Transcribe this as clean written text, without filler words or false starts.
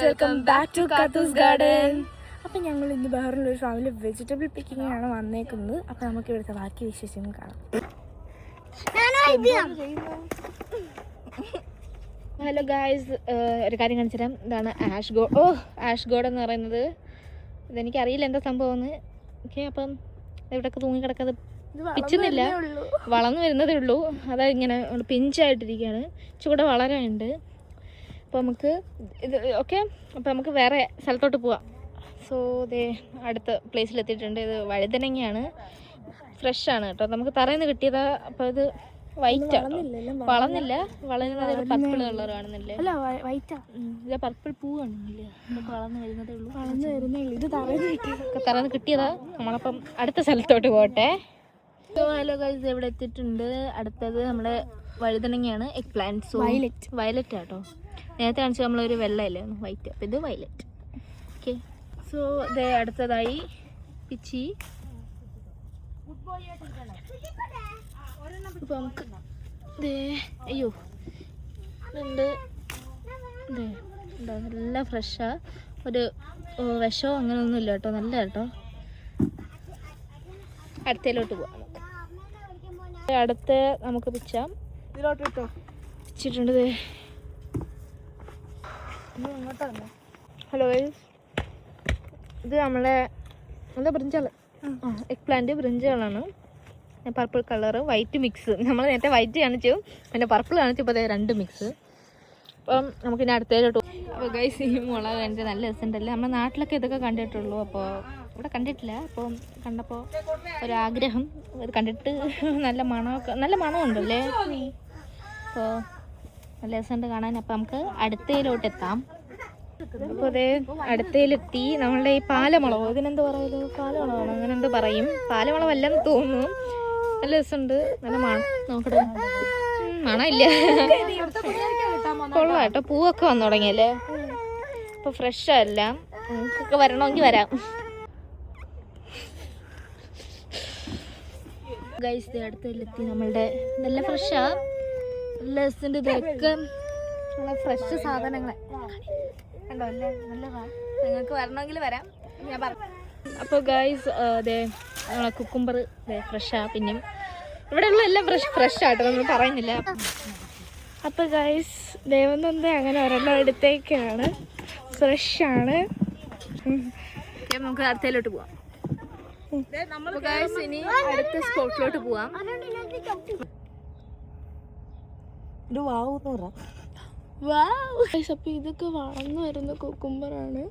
Welcome back to Kathoos garden. അപ്പം ഞങ്ങൾ ഇന്ന് വേറൊരു ഫാമിലി വെജിറ്റബിൾ പിക്കിങ്ങിനാണ് വന്നേക്കുന്നത്. അപ്പം നമുക്ക് ഇവിടുത്തെ ബാക്കി വിശേഷങ്ങൾ കാണാം. ഹലോ ഗായ്സ്, ഒരു കാര്യം കാണിച്ചു തരാം. ഇതാണ് ആഷ് ഗോഡ് എന്ന് പറയുന്നത്. ഇതെനിക്കറിയില്ല എന്താ സംഭവമെന്ന്. ഓക്കെ, അപ്പം ഇവിടെയൊക്കെ തൂങ്ങിക്കിടക്കാതെ പിച്ചുന്നില്ല, വളർന്നു വരുന്നതേ ഉള്ളൂ. അതാ ഇങ്ങനെ പിഞ്ചായിട്ടിരിക്കുകയാണ്, ചൂടെ വളരാനുണ്ട്. അപ്പോൾ നമുക്ക് ഇത് ഓക്കെ, അപ്പോൾ നമുക്ക് വേറെ സ്ഥലത്തോട്ട് പോവാം. സോ ദേ അടുത്ത പ്ലേസിലെത്തിയിട്ടുണ്ട്. ഇത് വഴുതനങ്ങയാണ്, ഫ്രഷാണ് കേട്ടോ. നമുക്ക് തറയിൽ നിന്ന് കിട്ടിയതാ. അപ്പോൾ ഇത് വൈറ്റാണ്, വളർന്നില്ല. വളരുന്നത് പർപ്പിൾ കളർ കാണുന്നില്ലേ? ഇത് പർപ്പിൾ പൂ കാണുന്നില്ല, നമുക്ക് വളർന്നു വരുന്നതേ ഉള്ളൂ. ഇത് തറയിൽ കിട്ടിയതാ. നമ്മളപ്പം അടുത്ത സ്ഥലത്തോട്ട് പോട്ടെ. സോ ഹലോ ഗൈസ്, ഇവിടെ എത്തിയിട്ടുണ്ട്. അടുത്തത് നമ്മുടെ വഴുതനങ്ങയാണ്, എഗ് പ്ലാന്റ്സ്, വയലറ്റ് ആട്ടോ. നേരത്തെ കാണിച്ചാൽ നമ്മളൊരു വെള്ളയില്ലേ, വൈറ്റ്. അപ്പം ഇത് വയലറ്റ്. ഓക്കെ, സോ ഇത് അടുത്തതായി പിച്ചി. അപ്പോൾ നമുക്ക് അയ്യോ ഇതുണ്ട്. നല്ല ഫ്രഷാ, ഒരു വിഷമോ അങ്ങനെയൊന്നുമില്ല കേട്ടോ, നല്ല കേട്ടോ. അടുത്തയിലോട്ട് പോവാം. അടുത്ത നമുക്ക് പിച്ചാം. പിച്ചിട്ടുണ്ട്. ഹലോ, ഇത് നമ്മളെ എന്താ ബ്രിഞ്ചാൾ, എഗ് പ്ലാന്റ് ബ്രിഞ്ചാളാണ്. Purple colour white mix. നമ്മൾ നേരത്തെ വൈറ്റ് കാണിച്ചു, പിന്നെ പർപ്പിൾ കാണിച്ചു, ഇപ്പോൾ രണ്ട് മിക്സ്. അപ്പം നമുക്കിനി അടുത്തതിലോട്ട്. അപ്പോൾ ഗൈസ്, ഈ മുളക് കണ്ടിട്ട് നല്ല രസമുണ്ടല്ലേ. നമ്മുടെ നാട്ടിലൊക്കെ ഇതൊക്കെ കണ്ടിട്ടുള്ളൂ, അപ്പോൾ ഇവിടെ കണ്ടിട്ടില്ല. അപ്പോൾ കണ്ടപ്പോൾ ഒരാഗ്രഹം, ഇത് കണ്ടിട്ട് നല്ല മണമുണ്ടല്ലേ. അപ്പോൾ നല്ല രസമുണ്ട് കാണാൻ. അപ്പോൾ നമുക്ക് അടുത്തയിലോട്ട് എത്താം. അപ്പോൾ അതേ അടുത്തയിലെത്തി. നമ്മളുടെ ഈ പാലമുളകോ, ഇതിനെന്ത് പറയുമല്ലോ, പാലമുളകാണോ അങ്ങനെ എന്തോ പറയും, പാലമുളകല്ലെന്ന് തോന്നുന്നു. നല്ല രസമുണ്ട്, നല്ല മണം. നോക്കട്ടെ, മണമില്ല, കൊള്ളാം കേട്ടോ. പൂവൊക്കെ വന്നു തുടങ്ങിയല്ലേ. അപ്പോൾ ഫ്രഷല്ല, നിങ്ങൾക്കൊക്കെ വരണമെങ്കിൽ വരാം. ഗൈസ്, ഇത് അടുത്തതിലെത്തി. നമ്മളുടെ ഇതെല്ലാം ഫ്രഷാ, നല്ല രസമുണ്ട്. ഇതൊക്കെ ഫ്രഷ് സാധനങ്ങളെ കണ്ടോ അല്ലേ, നല്ലതാണ്. നിങ്ങൾക്ക് വരണമെങ്കിൽ വരാം, ഞാൻ പറഞ്ഞു. അപ്പോൾ ഗൈസ്, അതെ നമ്മളെ കുക്കുംബർ ഫ്രഷാ. പിന്നെയും ഇവിടെയുള്ള എല്ലാം ഫ്രഷാട്ടോ, നമ്മൾ പറയുന്നില്ല. അപ്പോൾ ഗൈസ്, ദേവനന്ദ അങ്ങനെ ഒരെണ്ണം എടുത്തേക്കാണ്, ഫ്രഷാണ്. നമുക്ക് അടുത്തയിലോട്ട് പോവാം. ഗൈസ്, ഇനി അടുത്ത സ്പോട്ടിലോട്ട് പോവാം. അപ്പോൾ ഇതൊക്കെ വളർന്നു വരുന്ന കുക്കുംബറാണ്.